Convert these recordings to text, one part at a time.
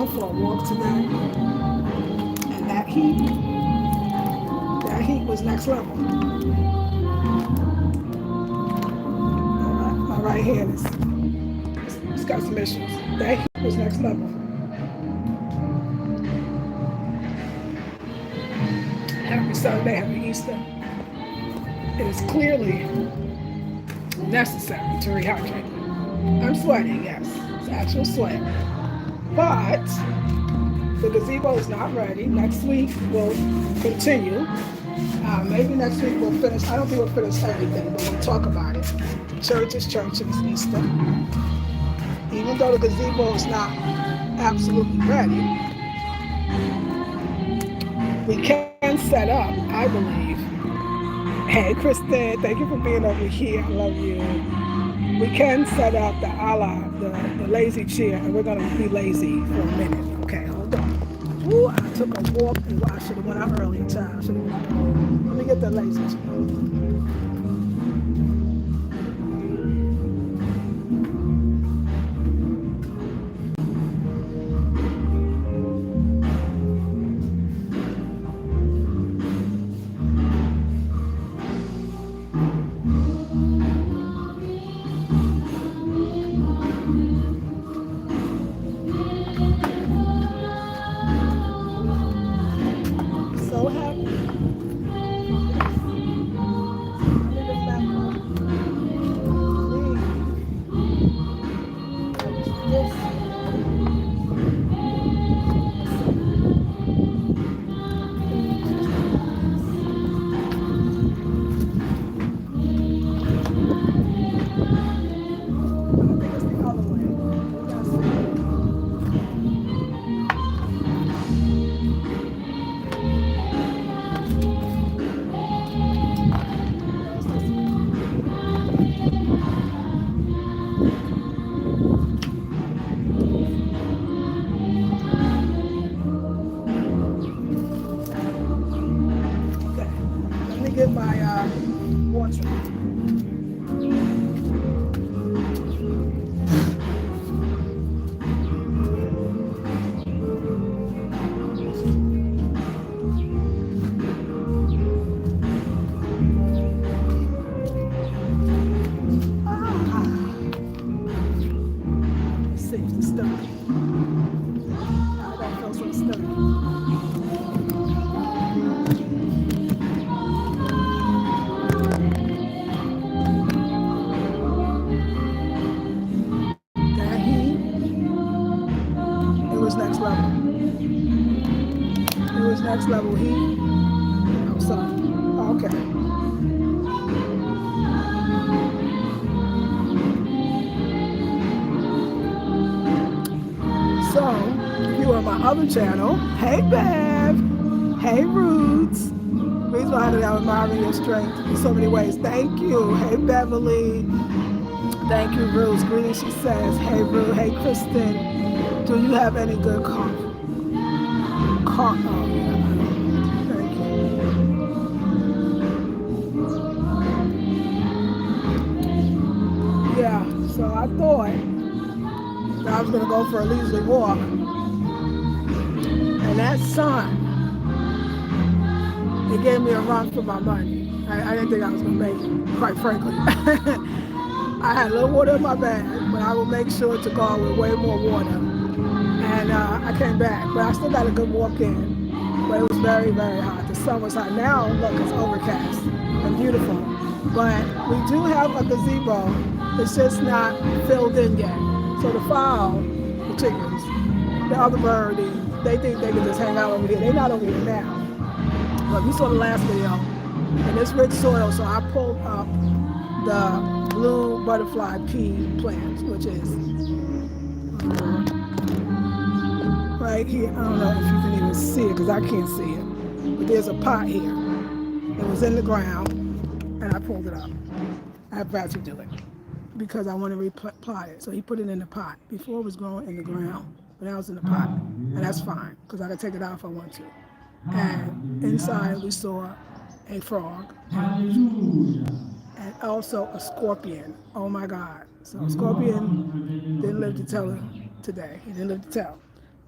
going for a walk today, and that heat was next level. My right hand it's got some issues. That heat was next level. Happy Sunday, happy Easter. It is clearly necessary to rehydrate. I'm sweating, yes. It's actual sweat. But the gazebo is not ready. Next week we'll continue. Maybe next week we'll finish. I don't think we'll finish everything, but we'll talk about it. Church is church and it's Easter. Even though the gazebo is not absolutely ready, we can set up, I believe. Hey, Kristen, thank you for being over here. I love you. We can set up the the lazy chair, and we're going to be lazy for a minute. Okay, hold on. Ooh, I took a walk, and I should have went out earlier, child. Let me get the lazy chair. Next level heat. I'm sorry. Okay. So, if you are on my other channel, hey Bev, hey Roots. Reason why I'm admiring your strength in so many ways. Thank you. Hey Beverly. Thank you, Roots. Greetings, she says. Hey Ruth. Hey Kristen. Do you have any good coffee? Oh, yeah. Yeah, so I thought that I was going to go for a leisurely walk. And that sun, it gave me a run for my money. I didn't think I was going to make it, quite frankly. I had a little water in my bag, but I will make sure to go with way more water. And I came back, but I still got a good walk in. But it was very, very hot. The sun was hot. Now, look, it's overcast and beautiful. But we do have a gazebo. It's just not filled in yet. So the fowl, the chickens, the other bird, they think they can just hang out over here. They're not over here now. But you saw the last video. And it's rich soil, so I pulled up the blue butterfly pea plant, which is right here. I don't know if you can even see it because I can't see it. But there's a pot here. It was in the ground, and I pulled it up. I have Brad to do it because I want to replant it. So he put it in the pot. Before it was growing in the ground, but now it's in the pot. And that's fine because I can take it out if I want to. And inside we saw a frog and also a scorpion. Oh my God. So a scorpion didn't live to tell it today. He didn't live to tell.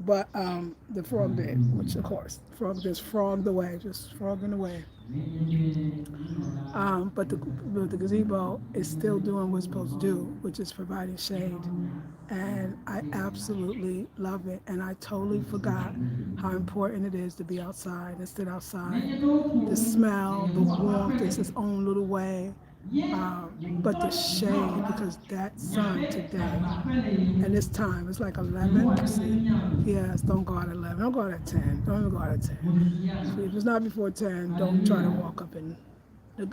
But the frog did, which of course, frog just frogged away, just frogging away. But the gazebo is still doing what it's supposed to do, which is providing shade. And I absolutely love it. And I totally forgot how important it is to be outside and sit outside. The smell, the warmth is its own little way. But the shade, because that sun today, and this time, it's like 11. Let's see. Yes, don't go out at 11. Don't go out at 10. Don't even go out at 10. If it's not before 10, don't try to walk up in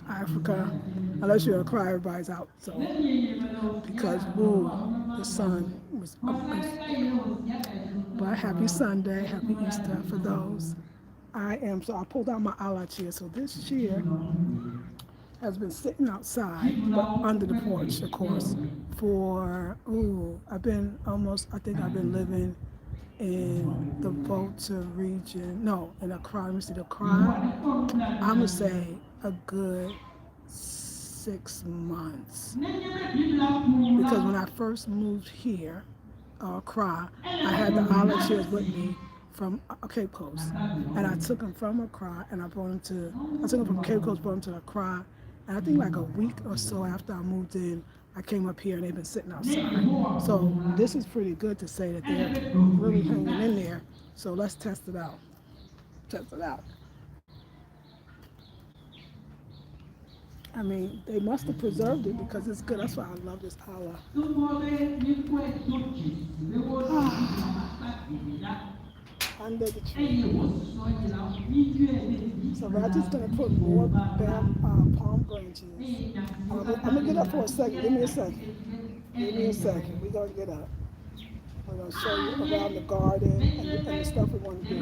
Africa unless you're a cry, everybody's out. So, because, woo, the sun was up. But happy Sunday, happy Easter for those. So I pulled out my ala chair. So this chair has been sitting outside, but under the porch, of course, I think I've been living in the Volta region, no, in Accra, let me see, the Accra, I'm going to say a good 6 months. Because when I first moved here, Accra, I had the olive chairs with me from Cape Coast. And I took them from Accra and I took them from Cape Coast, brought them to Accra. And I think like a week or so after I moved in, I came up here and they've been sitting outside. So this is pretty good to say that they're really hanging in there. So let's test it out. Test it out. I mean, they must have preserved it because it's good. That's why I love this Allah. Under the tree. So I'm just gonna put more palm branches. I'm gonna get up for a second. Give me a second. Give me a second. We're gonna get up. We're gonna show you around the garden and the stuff we want to do.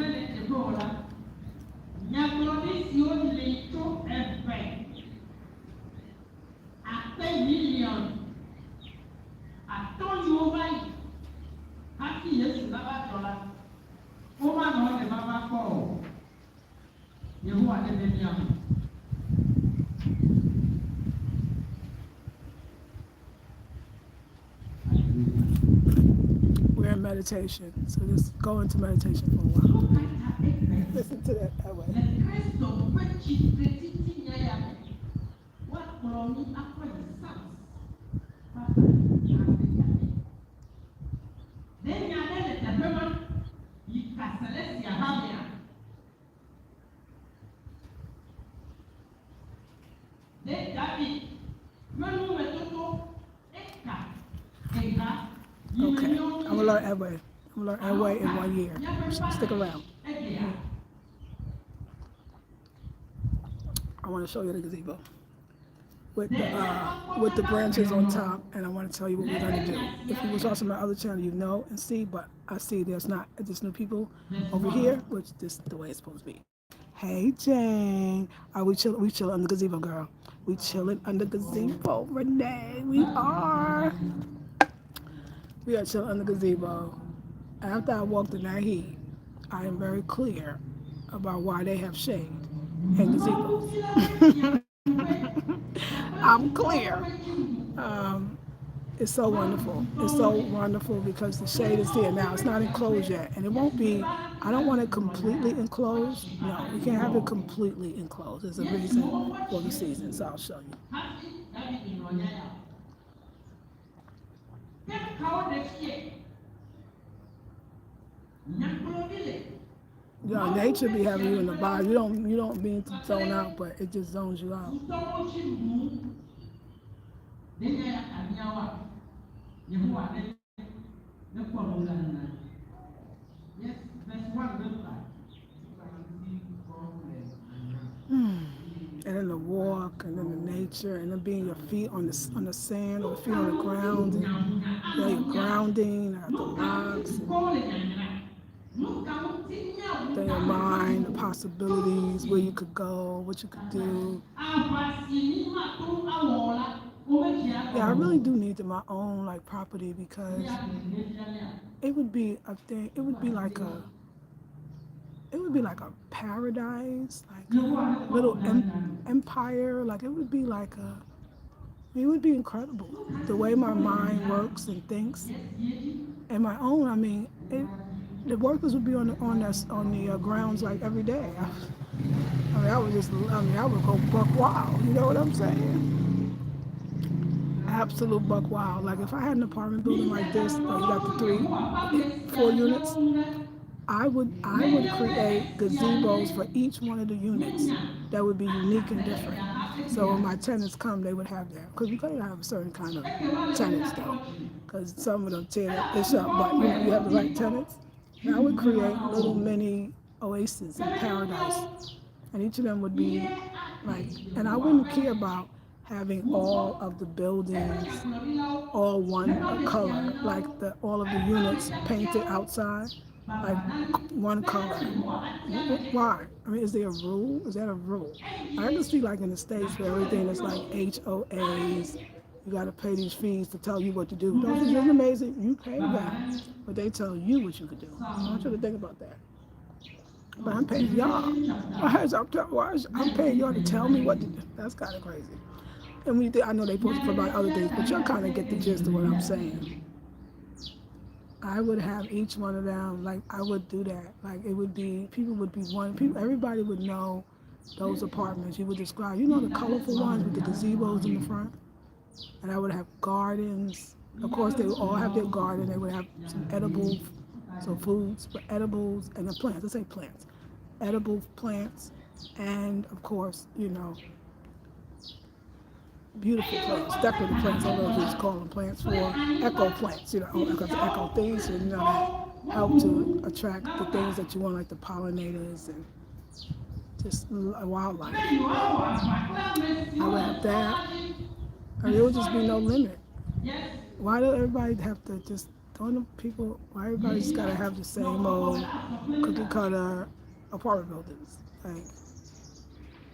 We're in meditation, so just go into meditation for a while. Listen to that way. Okay, I'm gonna learn Edway. I'm gonna learn Edway in 1 year. Stick around. I want to show you the gazebo with the branches on top, and I want to tell you what we're gonna do. If you was watching my other channel, you know and see, but I see there's new people over here, which this is the way it's supposed to be. Hey Jane, we chill under gazebo, girl. We chilling under gazebo, Renee. We are chilling under gazebo. After I walked in that heat, I am very clear about why they have shade and gazebos. I'm clear. Um, it's so wonderful. It's so wonderful because the shade is here now. It's not enclosed yet, and it won't be. I don't want it completely enclosed. No, we can't have it completely enclosed. There's a reason for the season, so I'll show you. Nature be having you in the body. You don't mean to zone out, but it just zones you out. And then the walk, and then the nature, and then being your feet on the sand, or the feet on the ground, and you're grounding at the rocks. Then your mind, the possibilities, where you could go, what you could do. Yeah, I really do need my own like property because it would be a thing. It would be like a paradise, like a little empire. Like it would be incredible. The way my mind works and thinks, and my own. I mean, the workers would be on the grounds like every day. I mean, I would go buck wild. You know what I'm saying? Absolute buck wild. Like if I had an apartment building like this, you got the 4 units, I would create gazebos for each one of the units that would be unique and different. So when my tenants come, they would have that. Because we gotta have a certain kind of tenants though, because some of them tear this up. But you have the right tenants. And I would create little mini oases in paradise, and each of them would be like, and I wouldn't care about having all of the buildings all one color, like all of the units painted outside, like one color. Why? I mean, is there a rule? Is that a rule? I can see like in the States where everything is like HOAs. You got to pay these fees to tell you what to do. Don't you think it's amazing? You pay that, but they tell you what you could do. I want you to think about that. But I'm paying y'all. I'm paying y'all to tell me what to do. That's kind of crazy. And I know they supposed to provide other things, but y'all kind of get the gist of what I'm saying. I would have each one of them, like I would do that. Like it would be, everybody would know those apartments. You would describe, the colorful ones with the gazebos in the front. And I would have gardens. Of course, they would all have their garden. They would have some edible, so foods for edibles, and the plants. Let's say plants. Edible plants, and of course, beautiful plants, decorative plants. I don't know if you just call them plants for echo plants, because echo things, that help to attract the things that you want, like the pollinators and just wildlife. I would have that. And there would just be no limit. Why do everybody have to just, why everybody just gotta have the same old cookie cutter apartment buildings?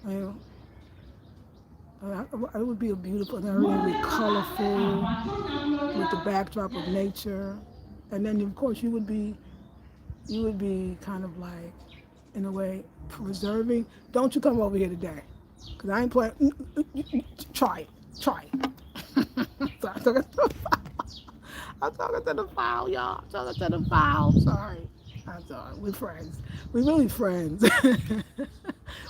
It would be a beautiful, and everything would be colorful with the backdrop of nature. And then of course you would be kind of like, in a way, preserving. Don't you come over here today, because I ain't playing. Try it. I'm talking to the file, y'all. I'm talking to the file. Sorry. I'm sorry. We're friends. We're really friends.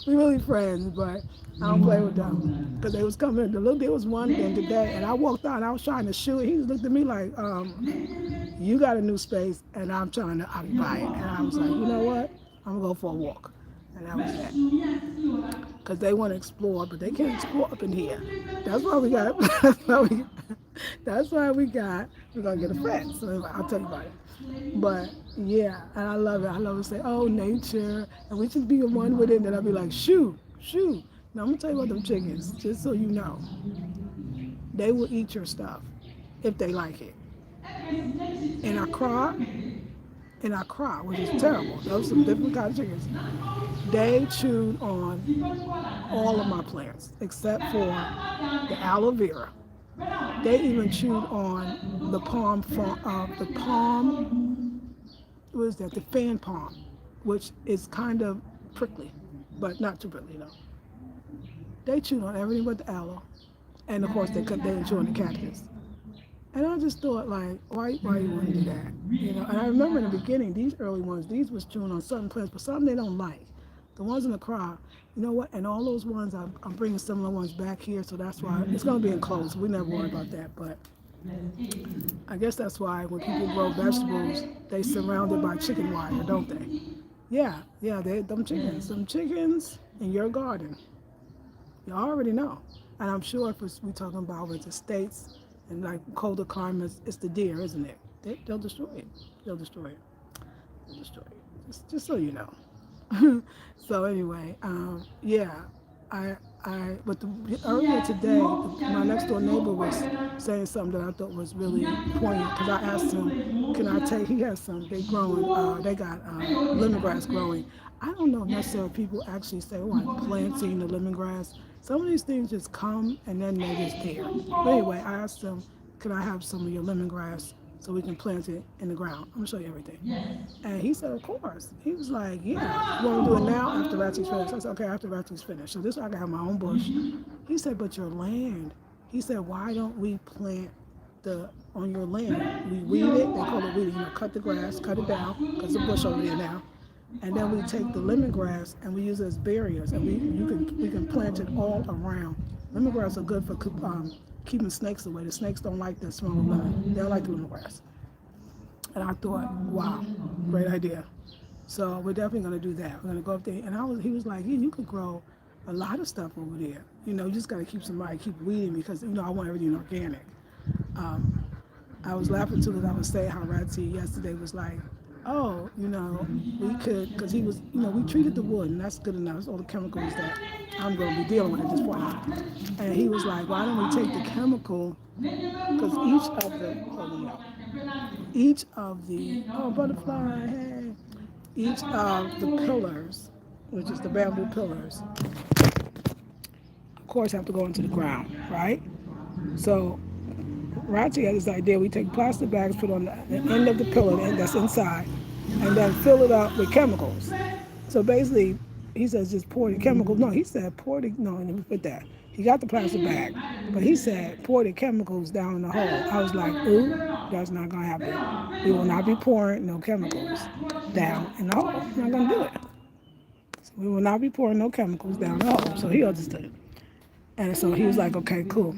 We're really friends, but I don't play with them. Because they was coming. There was one thing today, and I walked out, and I was trying to shoot. He looked at me like, you got a new space, and I'm trying to occupy it. And I was like, you know what? I'm going to go for a walk. And that was that. Because they want to explore, but they can't explore up in here. That's why we're going to get a friend. So anyway, I'll tell you about it. But yeah, and I love it. I love to say, oh, nature. And we just be in one with it, and then I'll be like, shoo. Now I'm going to tell you about them chickens, just so you know. They will eat your stuff if they like it. In Accra, which is terrible. Those are some different kind of chickens. They chewed on all of my plants except for the aloe vera. They even chewed on the the fan palm, which is kind of prickly, but not too prickly, They chewed on everything but the aloe, and of course they didn't chew on the cactus. And I just thought, like, why you want to do that? And I remember in the beginning, these early ones, these was chewing on certain plants, but some they don't like. The ones in the crowd, you know what? And all those ones, I'm bringing similar ones back here, so that's why it's going to be enclosed. We never worry about that, but I guess that's why when people grow vegetables, they surrounded by chicken wire, don't they? Yeah, them chickens in your garden. You already know. And I'm sure if we're talking about with the states and like colder climates, it's the deer, isn't it? They'll destroy it. Just so you know. So anyway, but earlier today, my next door neighbor was saying something that I thought was really poignant, because I asked him, he has some, they got lemongrass growing. I don't know necessarily people actually say, I'm planting the lemongrass. Some of these things just come and then they're just there. But anyway, I asked him, can I have some of your lemongrass so we can plant it in the ground? I'm going to show you everything. And he said, of course. He was like, yeah, you want to do it now after Ratsy's finished? I said, okay, after Ratsy's finished. So this way I can have my own bush. He said, but your land. He said, why don't we plant the on your land. We weed it. They call it weeding. Cut the grass, cut it down because the bush over there now. And then we take the lemongrass and we use it as barriers, and we can plant it all around. Lemongrass are good for keeping snakes away. The snakes don't like the smell of lemon. They don't like the lemongrass. And I thought, wow, great idea. So we're definitely going to do that. We're going to go up there. And he was like, yeah, you could grow a lot of stuff over there. You just got to keep weeding because, I want everything organic. I was laughing too because I was saying how Ratsy yesterday was like, oh, we could, because he was, we treated the wood and that's good enough. It's all the chemicals that I'm going to be dealing with at this point. And he was like, why don't we take the chemical, because each of the, butterfly, hey, each of the pillars, which is the bamboo pillars, of course have to go into the ground, right? So Rachi had this idea, we take plastic bags, put on the end of the pillar that's inside, and then fill it up with chemicals. So basically, he says just pour the chemicals. No, he said let me put that. He got the plastic bag, but he said pour the chemicals down in the hole. I was like, ooh, that's not going to happen. We will not be pouring no chemicals down in the hole. We're not going to do it. So we will not be pouring no chemicals down the hole. So he understood. And so he was like, okay, cool.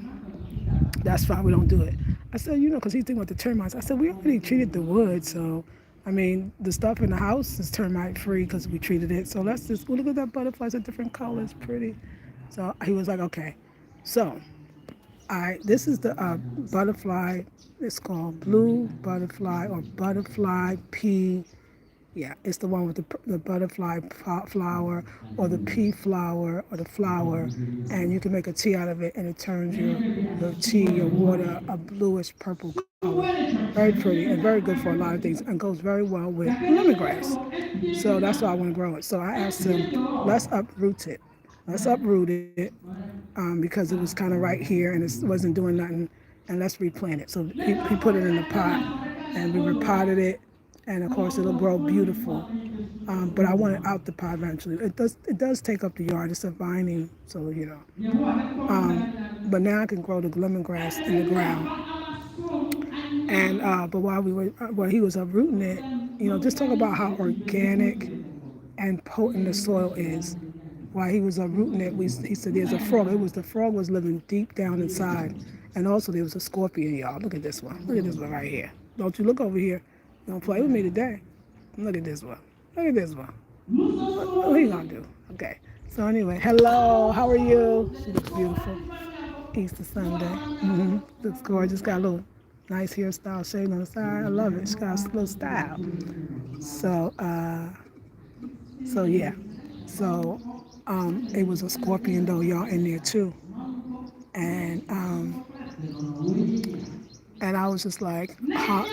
That's fine, we don't do it. I said, because he's thinking about the termites. I said, we already treated the wood, so, the stuff in the house is termite free because we treated it. So let's just, look at that butterflies at different colors, pretty. So he was like, okay. So this is the butterfly, it's called blue butterfly or butterfly pea. Yeah, it's the one with the butterfly flower or the pea flower or the flower, and you can make a tea out of it, and it turns your tea, your water, a bluish purple color. Very pretty and very good for a lot of things, and goes very well with lemongrass. So that's why I want to grow it. So I asked him, let's uproot it. Let's uproot it because it was kind of right here and it wasn't doing nothing, and let's replant it. So he put it in a pot, and we repotted it. And of course it'll grow beautiful, but I want it out the pot eventually. It does take up the yard. It's a vining, so but now I can grow the lemongrass in the ground. And but while he was uprooting it, just talk about how organic and potent the soil is. While he was uprooting it, he said there's a frog. The frog was living deep down inside, and also there was a scorpion, y'all. Look at this one. Look at this one right here. Don't you look over here. Don't play with me today. Look at this one. Look at this one. What are you going to do? Okay. So anyway, hello. How are you? She looks beautiful. Easter Sunday. Looks gorgeous. Got a little nice hairstyle shade on the side. I love it. She got a little style. So yeah. So it was a scorpion though, y'all, in there too. And I was just like,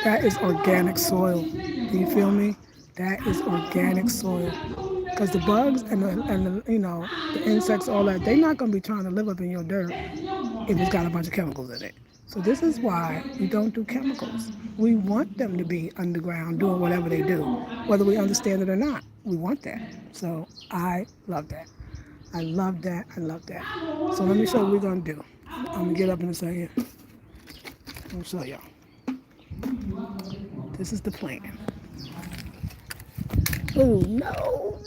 that is organic soil. Do you feel me? That is organic soil. Because the bugs and the insects, all that, they're not going to be trying to live up in your dirt if it's got a bunch of chemicals in it. So this is why we don't do chemicals. We want them to be underground doing whatever they do, whether we understand it or not. We want that. So I love that. I love that. I love that. So let me show you what we're going to do. I'm going to get up in a second. I'll show y'all. This is the plan. Oh, no.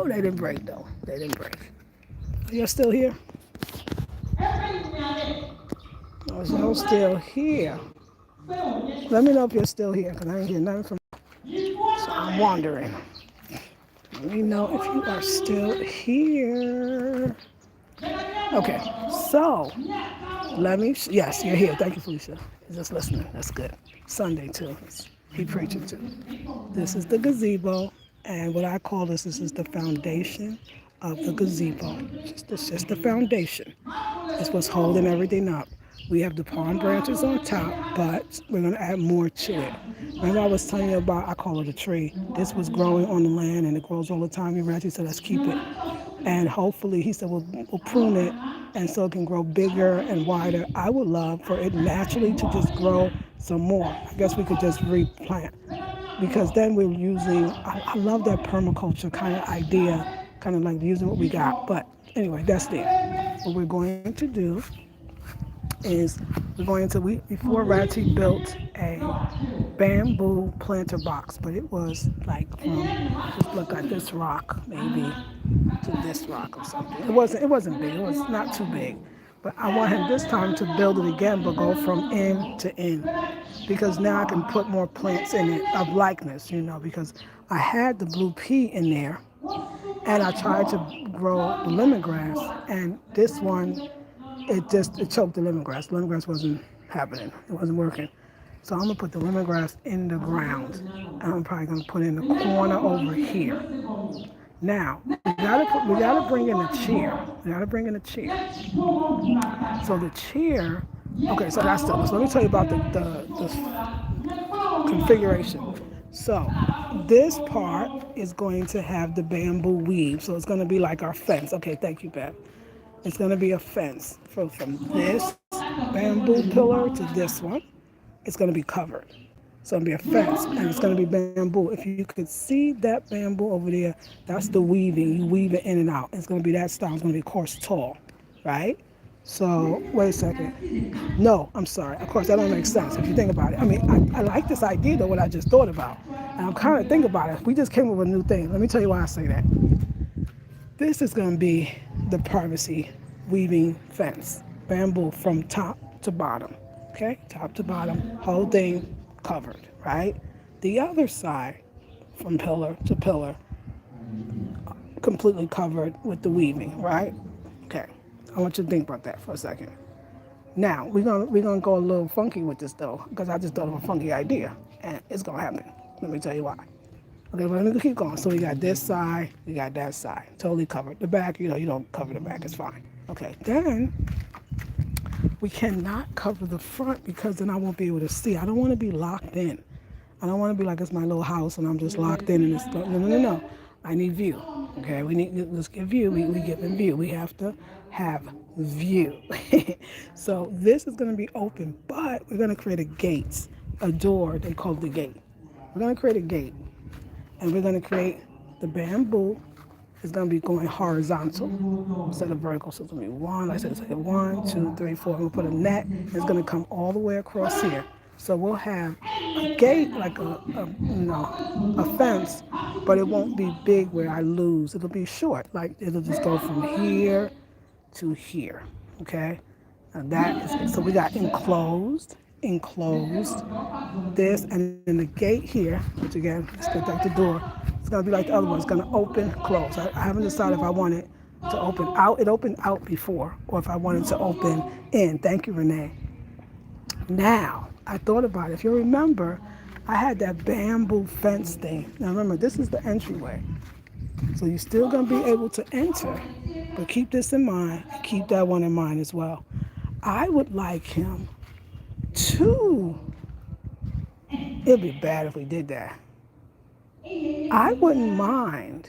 They didn't break, though. They didn't break. Are y'all still here? Oh, y'all still here. Let me know if you're still here, because I ain't hearing nothing from you. So I'm wondering. Let me know if you are still here. Okay, so yes, you're here. Thank you, Felicia. You're just listening. That's good. Sunday, too. He preaching, too. This is the gazebo, and what I call this is the foundation of the gazebo. It's just the foundation. It's what's holding everything up. We have the palm branches on top, but we're going to add more to it. Remember I was telling you about, I call it a tree. This was growing on the land, and it grows all the time. He said, let's keep it. And hopefully, he said, we'll prune it, and so it can grow bigger and wider. I would love for it naturally to just grow some more. I guess we could just replant. Because then we're using, I love that permaculture kind of idea, kind of like using what we got. But anyway, that's there. What we're going to do is we're going to, before Ratty built a bamboo planter box, but it was like from, just look like this rock, maybe to this rock or something. It wasn't big, it was not too big. But I want him this time to build it again, but go from end to end. Because now I can put more plants in it of likeness, because I had the blue pea in there and I tried to grow the lemongrass, and this one, it choked the lemongrass. The lemongrass wasn't happening. It wasn't working. So I'm gonna put the lemongrass in the ground. And I'm probably gonna put it in the corner over here. Now we gotta bring in a chair. We gotta bring in a chair. So the chair. Okay, so that's the. So let me tell you about the configuration. So this part is going to have the bamboo weave. So it's going to be like our fence. Okay, thank you, Beth. It's going to be a fence from this bamboo pillar to this one. It's going to be covered. So it'll be a fence, and it's going to be bamboo. If you could see that bamboo over there, that's the weaving. You weave it in and out. It's going to be that style. It's going to be, of course, tall, right? So wait a second. No, I'm sorry. Of course, that don't make sense if you think about it. I mean, I like this idea, though, what I just thought about. And I'm kind of thinking about it. We just came up with a new thing. Let me tell you why I say that. This is going to be the privacy weaving fence. Bamboo from top to bottom. Okay? Top to bottom. Whole thing covered, right? The other side, from pillar to pillar, completely covered with the weaving, right? Okay. I want you to think about that for a second. Now we're gonna go a little funky with this though, because I just thought of a funky idea, and it's gonna happen. Let me tell you why. Okay, but let me keep going. So we got this side, we got that side, totally covered. The back, you don't cover the back, it's fine. Okay, then we cannot cover the front because then I won't be able to see. I don't want to be locked in. I don't want to be like it's my little house and I'm just locked in and it's no. I need view. Okay, let's get view. We get the view. We have to have view. So this is going to be open, but we're going to create a gate, a door. They call it the gate. We're going to create a gate, and we're going to create the bamboo. It's going to be going horizontal instead of vertical. So it's going to be one. Like I said, it's like 1, 2, 3, 4. We'll put a net. It's going to come all the way across here. So we'll have a gate, like a fence, but it won't be big where I lose. It'll be short, like it'll just go from here to here. Okay, and that is it. So we got enclosed, this, and then the gate here, which again, let's get back the door. It's gonna be like the other one. It's gonna open, close. I haven't decided if I want it to open out. It opened out before, or if I wanted to open in. Thank you, Renee. Now, I thought about it. If you remember, I had that bamboo fence thing. Now remember, this is the entryway. So you're still going to be able to enter, but keep this in mind, and keep that one in mind as well. I would like him to, it'd be bad if we did that. I wouldn't mind,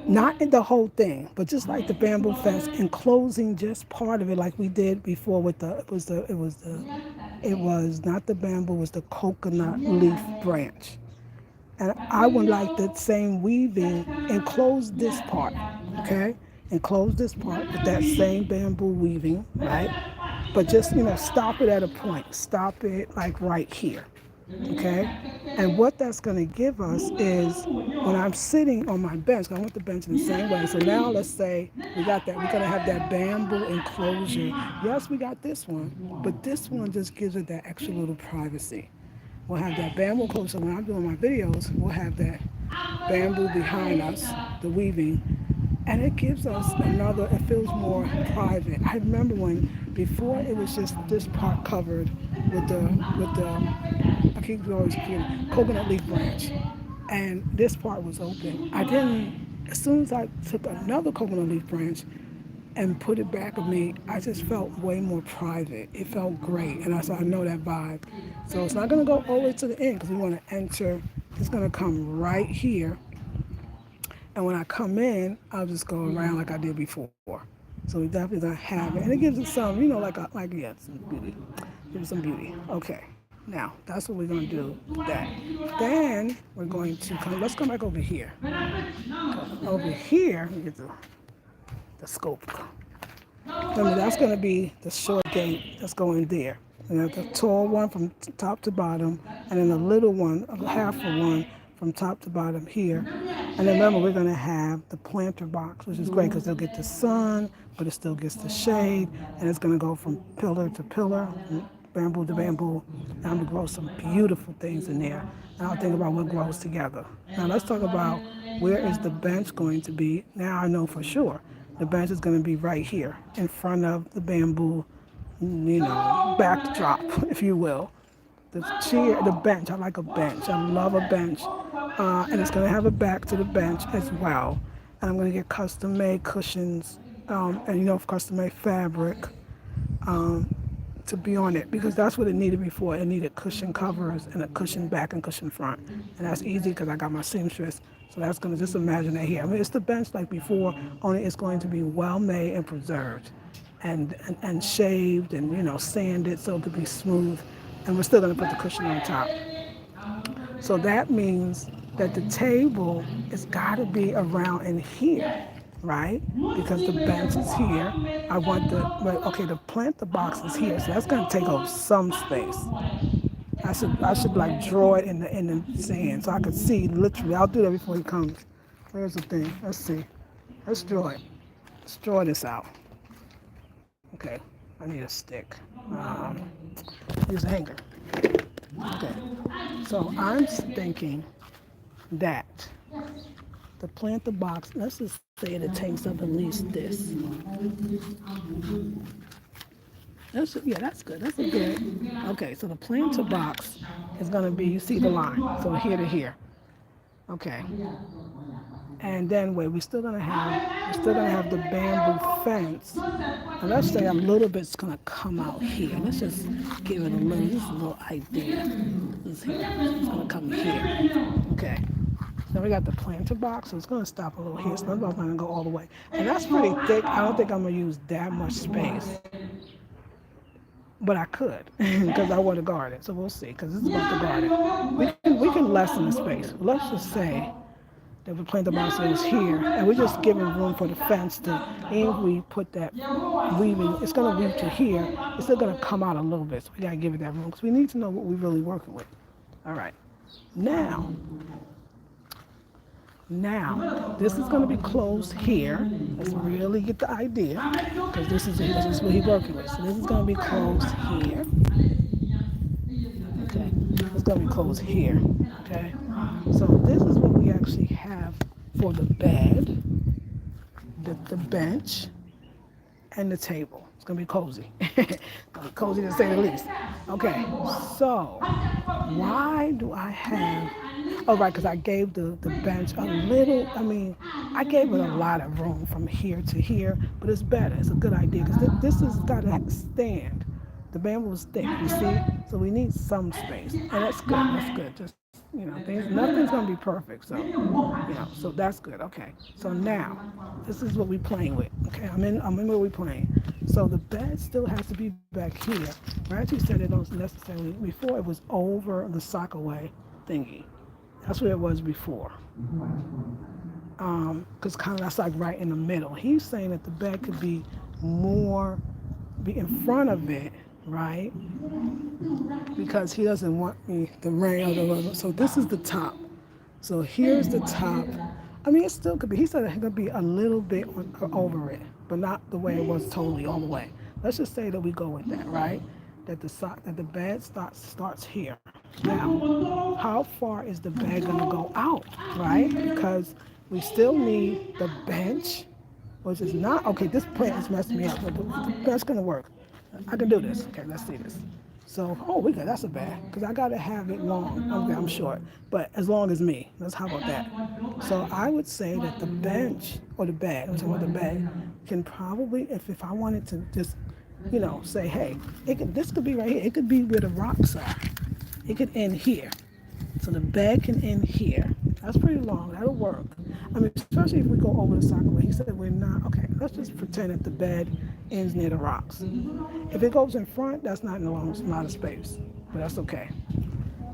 not in the whole thing, but just like the bamboo fence, enclosing just part of it like we did before with it was not the bamboo, it was the coconut leaf branch. And I would like the same weaving, enclose this part, okay? Enclose this part with that same bamboo weaving, right? But just, stop it at a point. Stop it like right here. Okay, and what that's going to give us is when I'm sitting on my bench, I want the bench in the same way. So now let's say we got that, we're going to have that bamboo enclosure. Yes, we got this one, but this one just gives it that extra little privacy. We'll have that bamboo enclosure. When I'm doing my videos, we'll have that bamboo behind us, the weaving, and it gives us it feels more private. I remember before it was just this part covered with the I keep always forgetting, coconut leaf branch, and this part was open. As soon as I took another coconut leaf branch and put it back of me, I just felt way more private. It felt great, and I know that vibe. So it's not gonna go all the way to the end because we wanna enter, it's gonna come right here. And when I come in, I'll just go around like I did before. So we definitely gonna have it. And it gives it some, some beauty. Give it some beauty. Okay. Now, that's what we're gonna do with that. Then we're going to let's come back over here. Over here, we get the scope. Remember, that's going to be the short gate that's going there. And have the tall one from top to bottom, and then a little one, a half a one from top to bottom here. And then remember, we're going to have the planter box, which is great because they'll get the sun, but it still gets the shade, and it's going to go from pillar to pillar, from bamboo to bamboo. And I'm going to grow some beautiful things in there. And I'll think about what grows together. Now let's talk about where is the bench going to be. Now I know for sure the bench is going to be right here in front of the bamboo, backdrop, if you will. The chair, the bench, I like a bench. I love a bench. And it's going to have a back to the bench as well. And I'm going to get custom made cushions and custom made fabric to be on it because that's what it needed before. It needed cushion covers and a cushion back and cushion front. And that's easy because I got my seamstress. So that's going to just imagine that here. I mean, it's the bench like before, only it's going to be well made and preserved and shaved and, sanded so it could be smooth. And we're still going to put the cushion on top. So that means that the table has got to be around in here, right? Because the bench is here. I want the planter box is here, so that's going to take up some space. I should like draw it in the sand so I could see literally. I'll do that before he comes. Where's the thing? Let's see. Let's draw it. Let's draw this out. Okay, I need a stick. Use a hanger. Okay, so I'm thinking that the planter box, let's just say it takes up at least this. That's good. That's a good. Okay, so the planter box is going to be, you see the line, so here to here. Okay. And then we're still gonna have the bamboo fence. And let's say a little bit's gonna come out here. Let's just give it a little idea. This here. It's gonna come here. Okay. Then we got the planter box, so it's gonna stop a little here. So I'm not gonna go all the way. And that's pretty thick. I don't think I'm gonna use that much space. But I could, because I want to guard it. So we'll see, because this is about to guard it. We can lessen the space. Let's just say that we planter box is here, and we're just giving room for the fence to, and if we put that weaving, it's going to weave to here, it's still going to come out a little bit, so we got to give it that room, because we need to know what we're really working with. All right. Now, this is going to be closed here. Let's really get the idea, because this is what he's working with. So this is going to be closed here. Okay, it's going to be closed here. Okay, so this is what we actually have for the bed, the bench, and the table. It's going to be cozy. Cozy to say the least. Okay, so why do I have... Oh, right, because I gave the bench a little, I gave it a lot of room from here to here, but it's better. It's a good idea because this has got to stand. The bamboo is thick, you see? So we need some space. And that's good. That's good. Just, nothing's going to be perfect. So, so that's good. Okay. So now, this is what we're playing with. Okay, I'm in where we're playing. So the bed still has to be back here. Reggie said it don't necessarily, before it was over the sock away thingy. That's where it was before. Because kind of that's like right in the middle. He's saying that the bed could be in front of it, right? Because he doesn't want me the rain or the little. So this is the top. So here's the top. It still could be. He said it could be a little bit over it, but not the way it was totally all the way. Let's just say that we go with that, right? That the bed starts here. Now, how far is the bed going to go out, right? Because we still need the bench, which is not, okay, this plant is messing me up, but that's going to work. I can do this. Okay, let's see this. So, we good. That's a bed, because I got to have it long. Okay, I'm short, but as long as me. How about that? So I would say that the bench, or the bed, I'm talking about the bed, can probably, if I wanted to just, say, hey, this could be right here. It could be where the rocks are. It could end here. So the bed can end here. That's pretty long. That'll work. Especially if we go over the soccer where he said we're not. Okay, let's just pretend that the bed ends near the rocks. If it goes in front, that's not in a lot of space. But that's okay.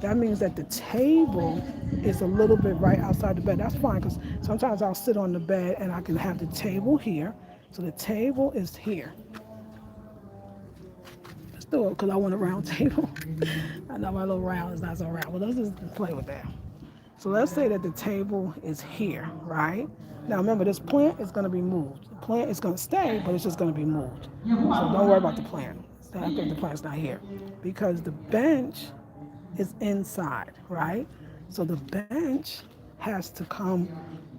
That means that the table is a little bit right outside the bed. That's fine, because sometimes I'll sit on the bed and I can have the table here, So the table is here. Let's do it because I want a round table. I know my little round is not so round, but let's just play with that. So let's say that the table is here, right? Now remember, this plant is going to be moved. The plant is going to stay, but it's just going to be moved. So don't worry about the plant. I think the plant's not here because the bench is inside, right? So the bench has to come.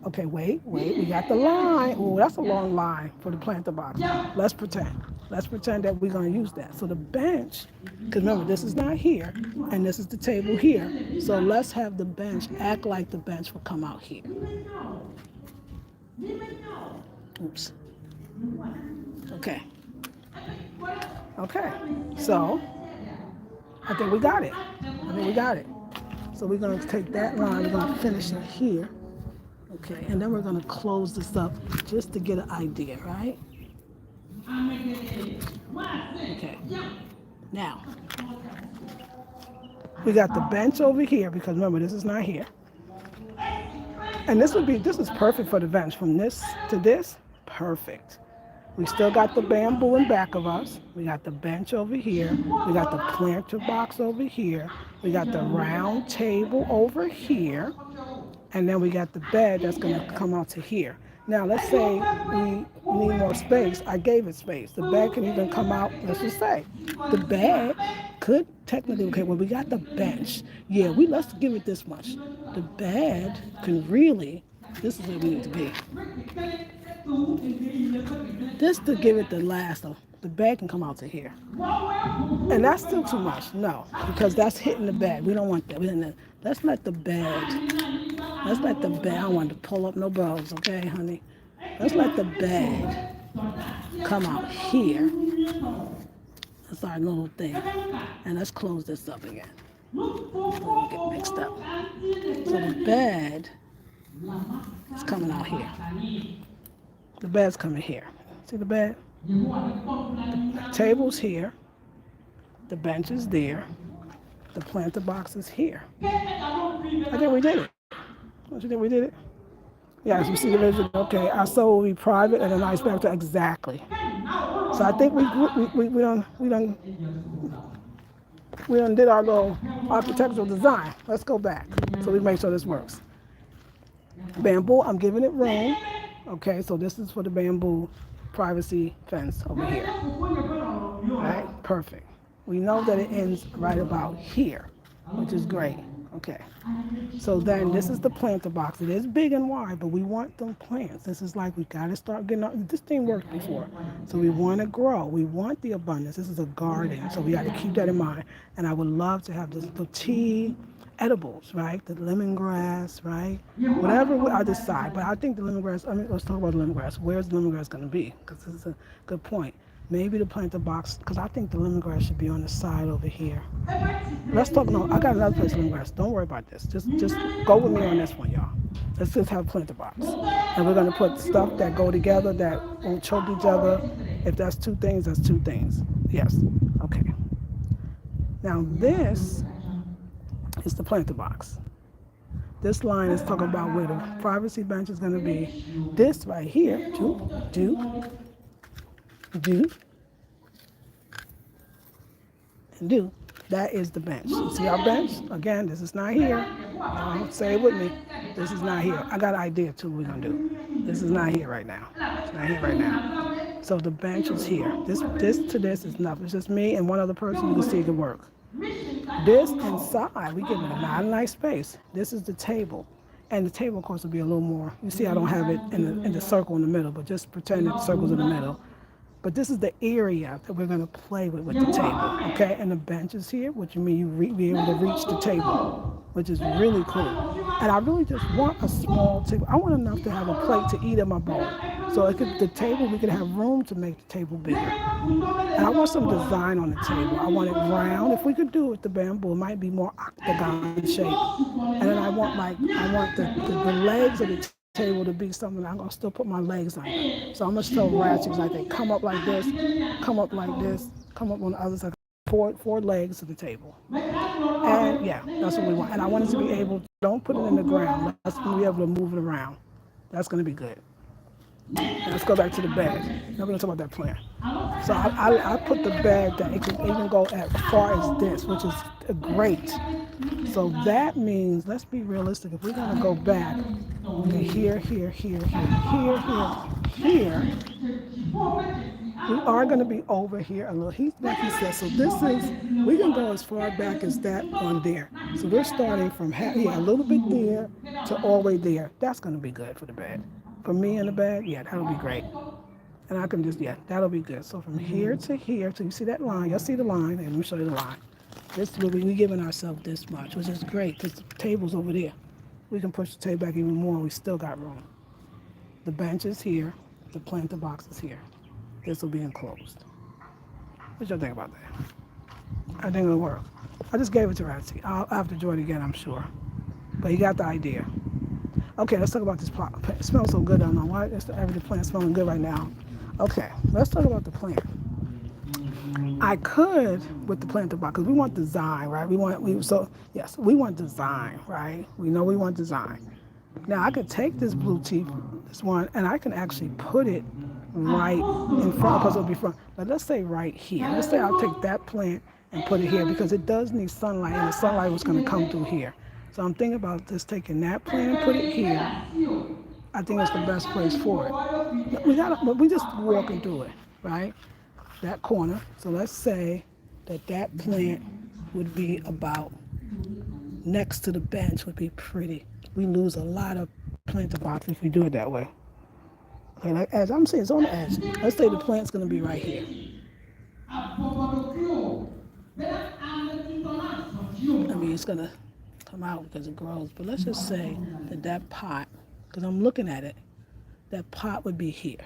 Okay, wait. We got the line. Oh, that's a long line for the planter box. Let's pretend. Let's pretend that we're going to use that. So the bench, because remember, this is not here, and this is the table here. So let's have the bench act like the bench will come out here. Oops. Okay. Okay. So I think we got it. So we're going to take that line, we're going to finish it here. Okay, and then we're going to close this up just to get an idea, right? Okay. Now, we got the bench over here because remember, this is not here. And this is perfect for the bench. From this to this, perfect. We still got the bamboo in back of us. We got the bench over here. We got the planter box over here. We got the round table over here. And then we got the bed that's going to come out to here. Now, let's say we need more space. I gave it space. The bed can even come out, let's just say. The bed could technically, okay, well, we got the bench. Yeah, let's give it this much. The bed can really, this is where we need to be. This to give it the last, though. The bed can come out to here. And that's still too much. No, because that's hitting the bed. We don't want that. Let's let the bed, I don't want to pull up no bugs, okay, honey? Let's let the bed come out here. That's our little thing. And let's close this up again. Don't get mixed up. So the bed is coming out here. The bed's coming here. See the bed? The table's here. The bench is there. The planter box is here. I think we did it. Don't you think we did it? Yes, you see the vision. Okay, our soul will be private and a nice back to exactly. So I think we done did our little architectural design. Let's go back so we make sure this works. Bamboo, I'm giving it room. Okay, so this is for the bamboo privacy fence over here. All right, perfect. We know that it ends right about here, which is great. Okay. So then this is the planter box. It is big and wide, but we want them plants. This is like we got to start getting up. This thing worked before. So we want to grow. We want the abundance. This is a garden, so we got to keep that in mind. And I would love to have the tea edibles, right? The lemongrass, right? Whatever I decide. But I think the lemongrass, let's talk about the lemongrass. Where's the lemongrass going to be? Because this is a good point. Maybe the planter box, because I think the lemongrass should be on the side over here. Let's talk, no, I got another place lemongrass. Don't worry about this. Just go with me on this one, y'all. Let's just have a planter box. And we're going to put stuff that go together that won't choke each other. If that's two things, that's two things. Yes. Okay. Now this is the planter box. This line is talking about where the privacy bench is going to be. This right here, do, that is the bench. You see our bench? Again, this is not here. Don't say it with me. This is not here. I got an idea too what we're going to do. This is not here right now. It's not here right now. So the bench is here. This to this is nothing. It's just me and one other person. You can see it can work. This inside, we give it a nice space. This is the table. And the table, of course, will be a little more. You see I don't have it in the circle in the middle, but just pretend that the circle's in the middle. But this is the area that we're going to play with the table, okay? And the bench is here, which means you be able to reach the table, which is really cool. And I really just want a small table. I want enough to have a plate to eat in my bowl. So the table, we could have room to make the table bigger. And I want some design on the table. I want it round. If we could do it with the bamboo, it might be more octagon shape. And then I want the legs of the table to be something I'm going to still put my legs on. So I'm going to still ratchets like they come up like this, come up like this, come up on the other side. Four legs to the table. And yeah, that's what we want. And I want it to be able, don't put it in the ground. Let's be able to move it around. That's going to be good. Now let's go back to the bed. Now we're gonna talk about that plan. So I put the bed that it can even go as far as this, which is great. So that means, let's be realistic. If we're gonna go back, okay, here, here, here, here, here, here, we are gonna be over here a little. Like he said. So this is, we can go as far back as that on there. So we're starting from a little bit there to all the way there. That's gonna be good for the bed. For me in the bed, yeah, that'll be great. And I can just, yeah, that'll be good. So from here to here, so you see that line, y'all see the line, and let me show you the line. This will be, we're giving ourselves this much, which is great, because the table's over there. We can push the table back even more, we still got room. The bench is here, the planter box is here. This will be enclosed. What y'all think about that? I think it'll work. I just gave it to Ratsy. I'll have to draw it again, I'm sure. But you got the idea. Okay, let's talk about this plant. It smells so good, I don't know why. Every plant smelling good right now. Okay, let's talk about the plant. I could with the planter box, because we want design, right? We want design, right? We know we want design. Now I could take this blue tea, this one, and I can actually put it right in front, because it'll be front. But let's say right here. Let's say I'll take that plant and put it here, because it does need sunlight, and the sunlight was going to come through here. So I'm thinking about just taking that plant and put it here. I think that's the best place for it. We just walking through it, right? That corner. So let's say that plant would be about next to the bench, would be pretty. We lose a lot of planter box if we do it that way. Okay, like as I'm saying, it's on the edge. Let's say the plant's going to be right here. I mean, it's going to come out because it grows, but let's just say that pot, because I'm looking at it, that pot would be here.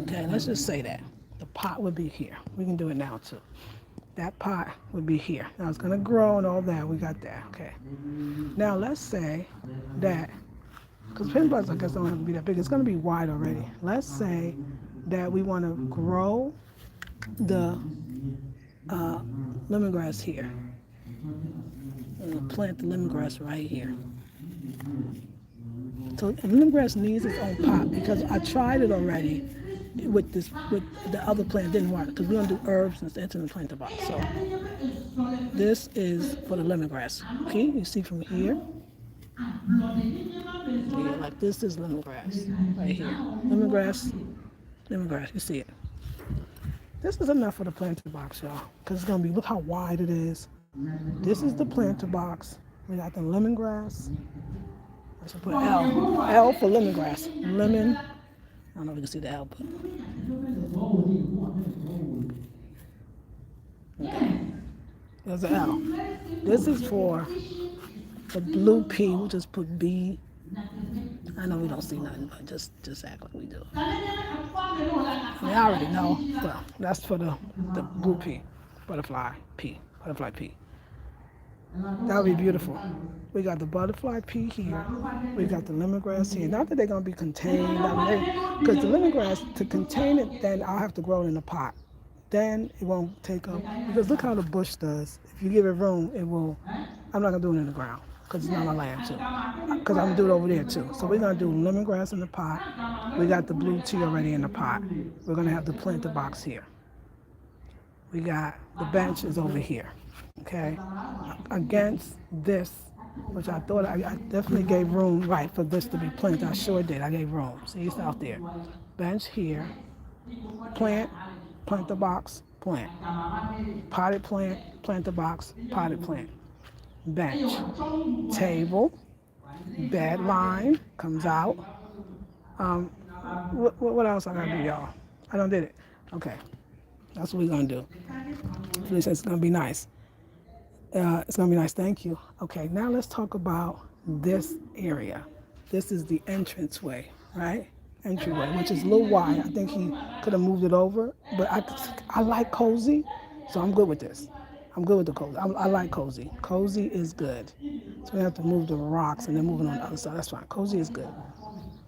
Okay, let's just say that. The pot would be here. We can do it now too. That pot would be here. Now it's gonna grow and all that. We got that. Okay. Now let's say that, because pin buds I guess don't have to be that big. It's gonna be wide already. Let's say that we want to grow the lemongrass here. And plant the lemongrass right here. So lemongrass needs its own pot, because I tried it already with the other plant. Didn't work, because we're gonna do herbs and it's in the planter box. So this is for the lemongrass. Okay, you see from here. Yeah, like this is lemongrass right here. Lemongrass. You see it. This is enough for the planter box, y'all, because it's gonna be, look how wide it is. This is the planter box. We got the lemongrass. I should put L for lemongrass. Lemon. I don't know if you can see the L, but okay. There's an L. This is for the blue pea. We'll just put B. I know we don't see nothing, but just act like we do. I mean, I already know. Well, that's for the blue pea, butterfly pea. That would be beautiful. We got the butterfly pea here. We got the lemongrass here. Not that they're going to be contained, because the lemongrass, to contain it, then I'll have to grow it in a pot. Then it won't take up, because look how the bush does. If you give it room, it will. I'm not going to do it in the ground, because it's not my land too. Because I'm going to do it over there too. So we're going to do lemongrass in the pot. We got the blue tea already in the pot. We're going to have the planter box here. We got the bench is over here. Okay, against this, which I thought I definitely gave room, right, for this to be planted. I sure did. I gave room. See, it's out there. Bench here, plant, planter box, plant. Potted plant, planter box, potted plant. Bench, table, bed line comes out. What else I gotta do, y'all? I done did it. Okay, that's what we're gonna do. It's gonna be nice. It's going to be nice. Thank you. Okay, now let's talk about this area. This is the entranceway, right? Entryway, which is a little wide. I think he could have moved it over, but I like cozy, so I'm good with this. I'm good with the cozy. I like cozy. Cozy is good. So we have to move the rocks and then move it on the other side. That's fine. Cozy is good.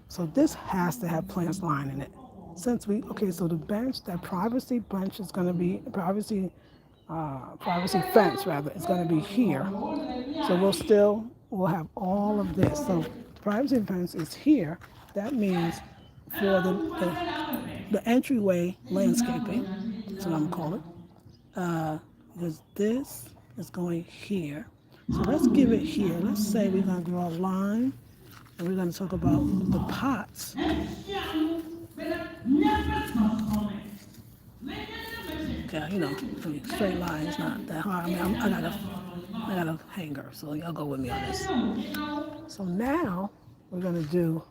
So this has to have plants lining it. So the bench, that privacy bench is going to be privacy fence rather, it's going to be here. So we'll have all of this. So the privacy fence is here. That means for the entryway landscaping. That's what I'm gonna call it. Because this is going here. So let's give it here. Let's say we're gonna draw a line, and we're gonna talk about the pots. Okay, I mean, straight line is not that hard. I mean, I got a hanger, so y'all go with me on this. So now we're gonna do.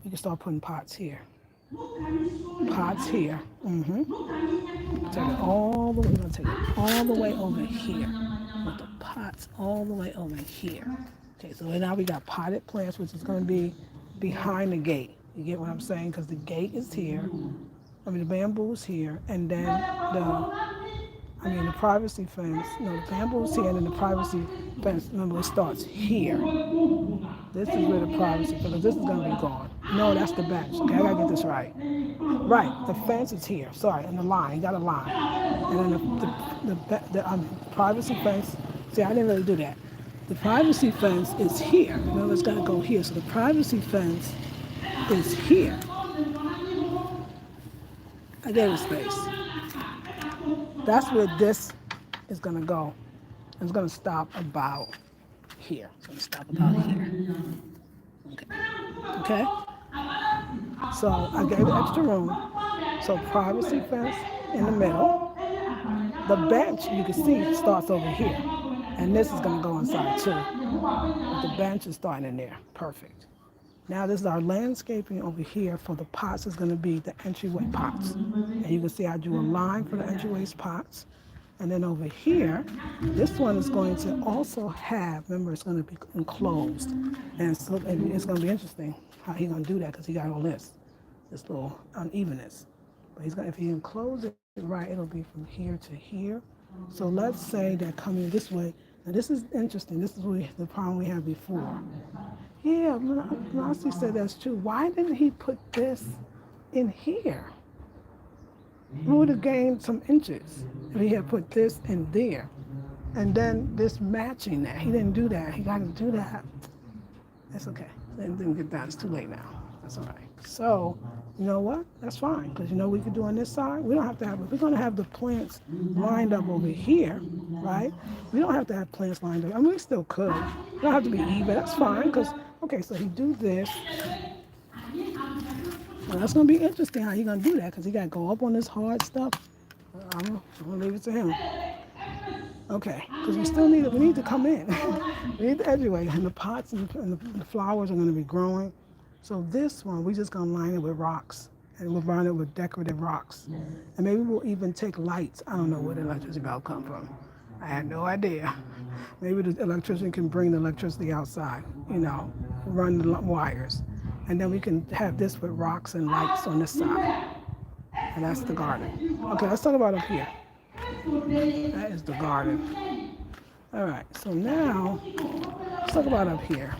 We can start putting pots here. Pots here. Take it all the way. We're gonna take it all the way over here. With the pots all the way over here. Okay, so now we got potted plants, which is gonna be behind the gate. You get what I'm saying? Because the gate is here. I mean, the bamboo's here, and then the privacy fence. No, the bamboo's here, and then the privacy fence. Remember, it starts here. This is where the privacy fence. Because this is gonna be gone. No, that's the bench. Okay, I gotta get this right. Right, the fence is here. Sorry, and the line. You got a line, and then the privacy fence. See, I didn't really do that. The privacy fence is here. Remember, it's gotta go here. So the privacy fence is here. I gave it space. That's where this is gonna go. It's gonna stop about here. It's gonna stop about here. Okay. Okay? So I gave it extra room. So privacy fence in the middle. The bench, you can see, starts over here. And this is gonna go inside too. But the bench is starting in there. Perfect. Now this is our landscaping over here for the pots. Is going to be the entryway pots. And you can see I drew a line for the entryway pots. And then over here, this one is going to also have, remember it's going to be enclosed. And so it's going to be interesting how he's going to do that because he got all this little unevenness. But if he encloses it right, it'll be from here to here. So let's say that coming this way, now this is interesting. This is the problem we had before. Yeah, Marcy said that's true. Why didn't he put this in here? We would have gained some inches if he had put this in there. And then this matching that. He didn't do that. He got to do that. That's okay. Didn't get that. It's too late now. That's all right. So, you know what? That's fine. Because we could do on this side. We don't have to have, if we're going to have the plants lined up over here, right? We don't have to have plants lined up. I mean, we still could. It don't have to be even. That's fine. Because, okay, so he do this. Well, that's going to be interesting how he's going to do that. Because he got to go up on this hard stuff. I'm going to leave it to him. Okay, because we need to come in. We need the entryway, and the pots and the flowers are going to be growing. So this one, we're just going to line it with rocks, and we'll line it with decorative rocks. And maybe we'll even take lights. I don't know where the electricity will come from. I had no idea. Maybe the electrician can bring the electricity outside, run the wires. And then we can have this with rocks and lights on this side. And that's the garden. Okay, let's talk about up here. That is the garden. All right, so now let's talk about up here.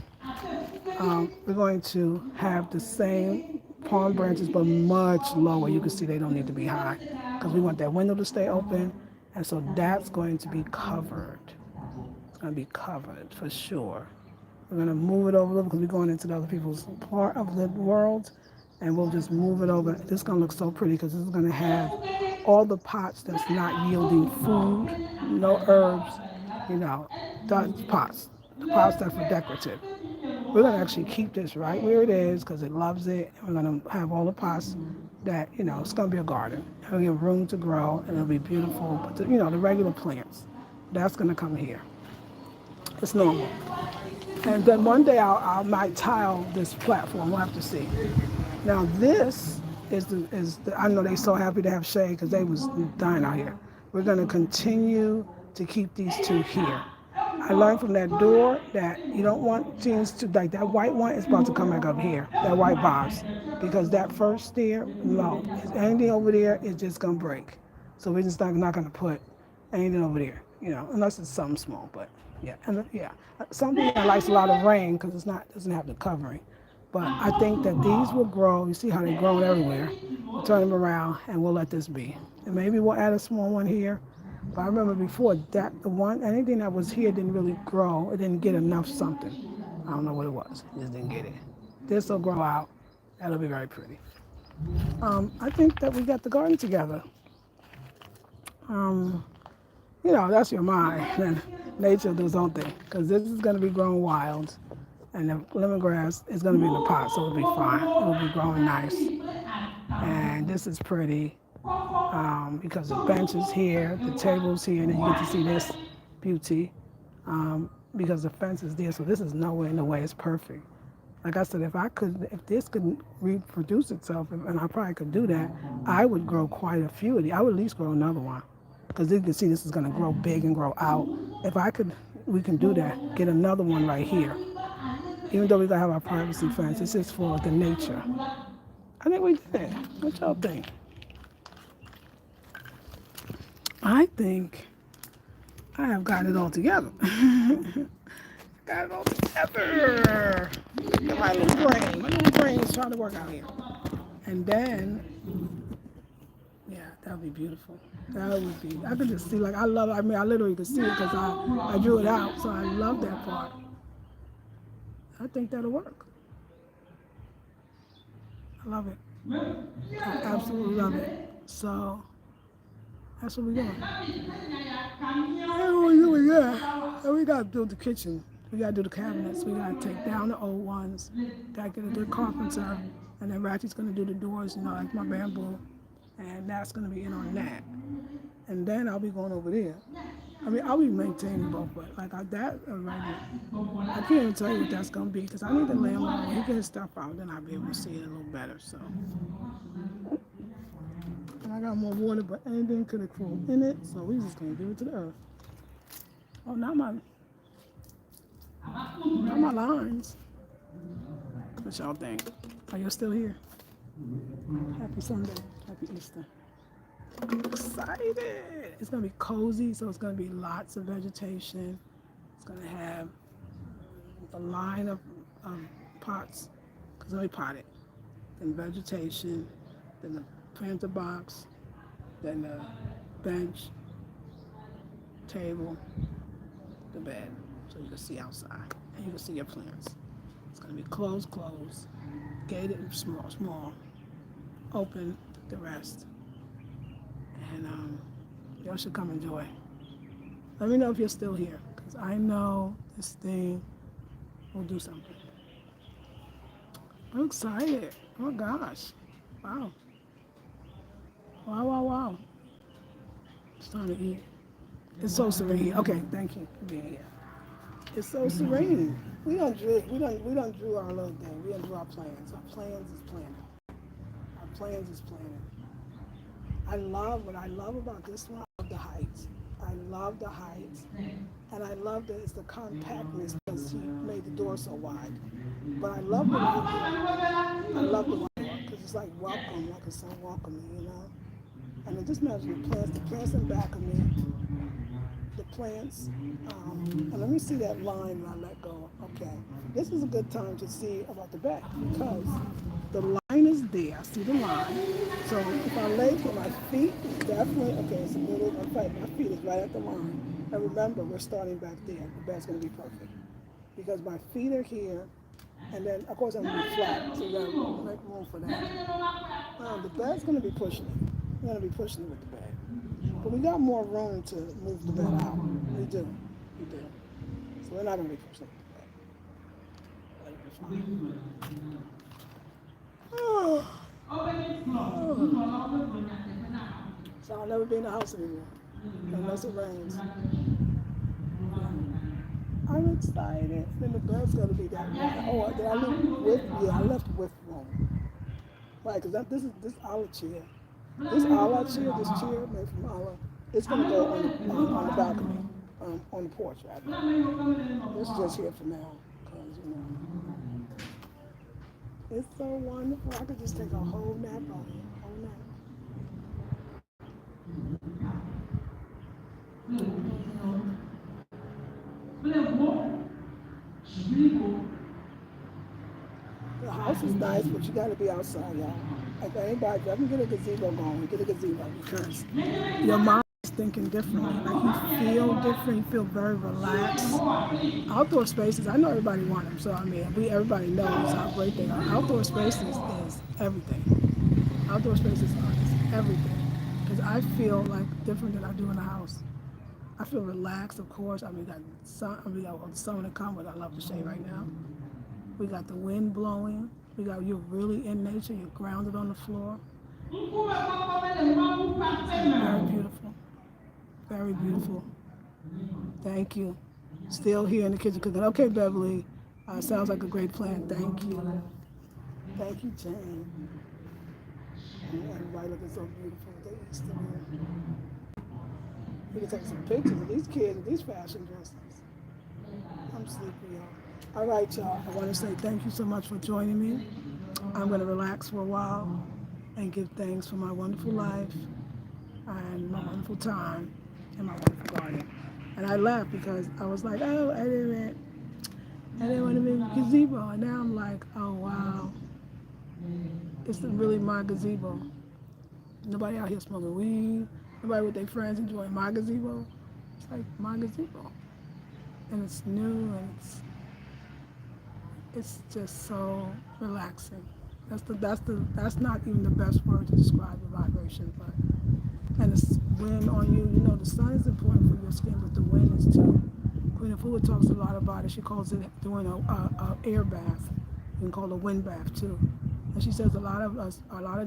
We're going to have the same palm branches, but much lower. You can see they don't need to be high because we want that window to stay open. And so that's going to be covered. It's going to be covered for sure. We're going to move it over because we're going into the other people's part of the world. And we'll just move it over. This is going to look so pretty because this is going to have all the pots that's not yielding food, no herbs, the pots that are for decorative. We're going to actually keep this right where it is because it loves it. And we're going to have all the pots that, it's going to be a garden. It'll give room to grow and it'll be beautiful. But, the regular plants, that's going to come here. It's normal. And then one day I might tile this platform. We'll have to see. Now this is I know they're so happy to have shade because they was dying out here. We're going to continue to keep these two here. I learned from that door that you don't want jeans to, like that white one is about to come back up here, that white box. Because that first stair, no, anything over there is just going to break. So we're just not going to put anything over there, unless it's something small. But yeah, something that likes a lot of rain because doesn't have the covering. But I think that these will grow. You see how they're growing everywhere. We'll turn them around and we'll let this be. And maybe we'll add a small one here. But I remember before that anything that was here didn't really grow. It didn't get enough something. I don't know what it was. It just didn't get it. This will grow out That'll be very pretty. I think that we got the garden together. Um, that's your mind. And nature does own thing. Because this is going to be growing wild. And the lemongrass is going to be in the pot, so it'll be fine. It'll be growing nice. And this is pretty because the bench is here, the table's here, and then you get to see this beauty because the fence is there. So this is nowhere in the way. It's perfect. Like I said, if this could reproduce itself, and I probably could do that, I would grow quite a few of these. I would at least grow another one, because you can see this is going to grow big and grow out. If I could, we can do that. Get another one right here. Even though we gotta have our privacy fence, it's just for the nature. I think we did. What y'all think? I think I have gotten it all together. Got it all together. My little brain is trying to work out here. And then, yeah, that would be beautiful. That would be, I could just see, like, I literally could see it because I drew it out, so I love that part. I think that'll work. I love it. I absolutely love it. So, that's what we're doing. And we gotta build the kitchen. We gotta do the cabinets. We gotta take down the old ones. Gotta get a good carpenter. And then Ratchet's gonna do the doors, like my bamboo. And that's gonna be in on that. And then I'll be going over there. I'll be maintaining both, but that already, I can't even tell you what that's gonna be because I need the landlord. When he gets his stuff out, then I'll be able to see it a little better. So, and I got more water, but anything could have fall in it, so we just gonna give it to the earth. Oh, not my lines. What y'all think? Are you still here? Happy Sunday. Happy Easter. I'm excited. It's going to be cozy, so it's going to be lots of vegetation. It's going to have a line of pots, because I potted. Then vegetation, then the planter box, then the bench, table, the bed, so you can see outside, and you can see your plants. It's going to be closed, gated and small, open the rest. And y'all should come enjoy. Let me know if you're still here, because I know this thing will do something. I'm excited. Oh my gosh. Wow. Wow. It's time to eat. It's so serene. Okay, thank you for being here. It's so serene. We don't drew our little thing. We don't drew our plans. Our plans is planning. What I love about this one, I love the heights. And I love that it's the compactness because he made the door so wide. But I love the white door because it's like welcome, like it's so welcoming, And then just imagine the plants in back of me, the plants. And let me see that line when I let go. Okay, this is a good time to see about the back because the line is there. I see the line. So if I lay for my feet, definitely, okay, it's a little, my feet is right at the line. And remember, we're starting back there. The bed's going to be perfect. Because my feet are here, and then, of course, I'm going to be flat, so you got to make room for that. The bed's going to be pushing it. We're going to be pushing it with the bed. But we got more room to move the bed out. We do. So we're not going to be pushing it with the bed. That'll be fine. So I'll never be in the house anymore unless it rains. I'm excited. Then the bed's gonna be that way. Oh, did I leave with? Yeah, I left with room. Right, because this olive chair. This chair made from olive, it's gonna go on the balcony, on the porch rather. This is just here for now, because it's so wonderful. I could just take a whole nap on it. The house is nice, but you gotta be outside, y'all. If anybody doesn't get a gazebo going, get a gazebo because your mind thinking differently. Like you feel different, you feel very relaxed. Outdoor spaces, I know everybody wants them, so I mean, everybody knows how great they are. Outdoor spaces is everything. Outdoor spaces is everything. Because I feel like different than I do in the house. I feel relaxed, of course. I mean, we got the sun to come, but I love the shade right now. We got the wind blowing. You're really in nature. You're grounded on the floor. Very beautiful. Very beautiful. Thank you. Still here in the kitchen cooking. Okay, Beverly. Sounds like a great plan. Thank you. Thank you, Jane. And everybody looking so beautiful with their Easter wear. We can take some pictures of these kids with these fashion dresses. I'm sleepy, y'all. All right, y'all. I want to say thank you so much for joining me. I'm going to relax for a while and give thanks for my wonderful life and my wonderful time and my wonderful garden. And I laughed because I was like, oh, I didn't want to make a gazebo. And now I'm like, oh, wow. It's really my gazebo. Nobody out here smoking weed. Nobody with their friends enjoying my gazebo. It's like my gazebo. And it's new and it's just so relaxing. That's not even the best word to describe the vibration, but and the wind on you. You know, the sun is important for your skin, but the wind is too. Queen Afua talks a lot about it. She calls it doing a air bath. You can call it a wind bath too. And she says a lot of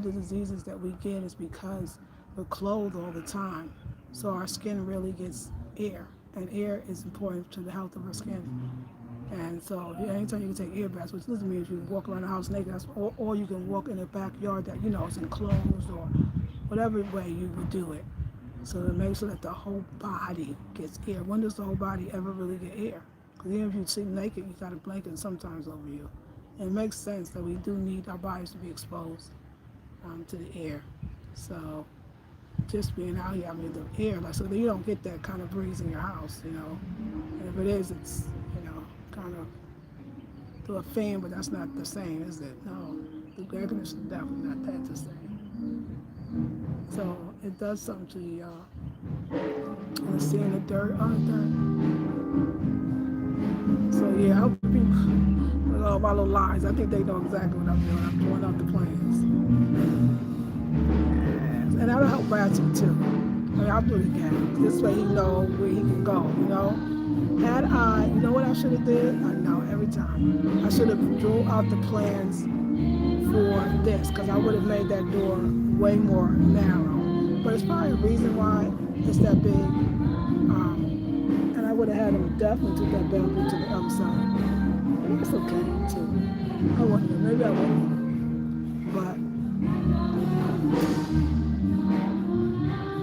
the diseases that we get is because we're clothed all the time. So our skin really gets air, and air is important to the health of our skin. And so anytime you can take air baths, which doesn't mean you can walk around the house naked, or you can walk in a backyard that, you know, is enclosed or whatever way you would do it. So to make sure that the whole body gets air. When does the whole body ever really get air? Because even if you sit naked, you got a blanket sometimes over you. And it makes sense that we do need our bodies to be exposed to the air. So just being out here, I mean, the air, like, so that you don't get that kind of breeze in your house, you know. And if it is, it's, you know, kind of through a fan, but that's not the same, is it? No, the air conditioner is definitely not that the same. So it does something to you, y'all. And seeing the dirt on the dirt. So yeah, I hope people, with all my little lies, I think they know exactly what I'm doing. I'm doing up the plans. And that'll help Ratchet too. I mean, I'll do it again. This way he knows where he can go, you know? Had I, you know what I should have did? I know, every time. I should have drew out the plans for this, because I would have made that door way more narrow. But it's probably a reason why it's that big. And I would have had him definitely took that bamboo to the other side. But that's okay too. I wouldn't have, maybe I wouldn't have. But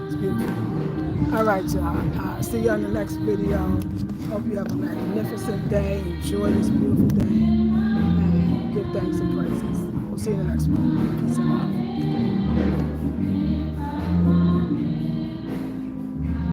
it's beautiful. All right, y'all. See you on the next video. Hope you have a magnificent day. Enjoy this beautiful day. And give thanks and praises. We'll see you in the next one. Peace out.